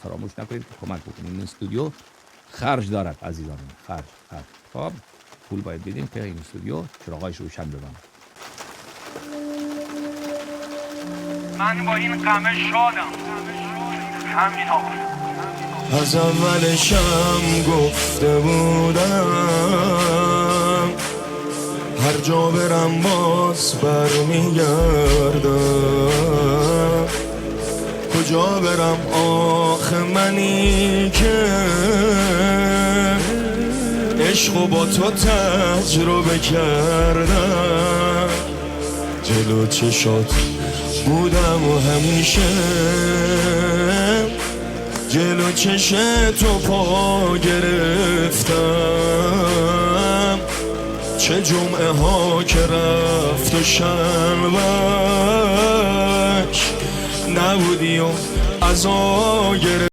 فراموش نکنید که کمک بکنید. این استودیو خرج دارد عزیزان، خرج. خب پول باید بدیم که این استودیو چراغایش روشن بمونه. من با این غمه شادم، همین آقا. از اولشم گفته بودم هر جا برم باز برمیگردم. کجا برم آخه منی که عشقو با تو تجربه کردم. جلو چشات بودم و همیشه جلو چش تو پا گرفتم. چه جمعه ها که رفت و شنبهش نبودی و عزا گرفت.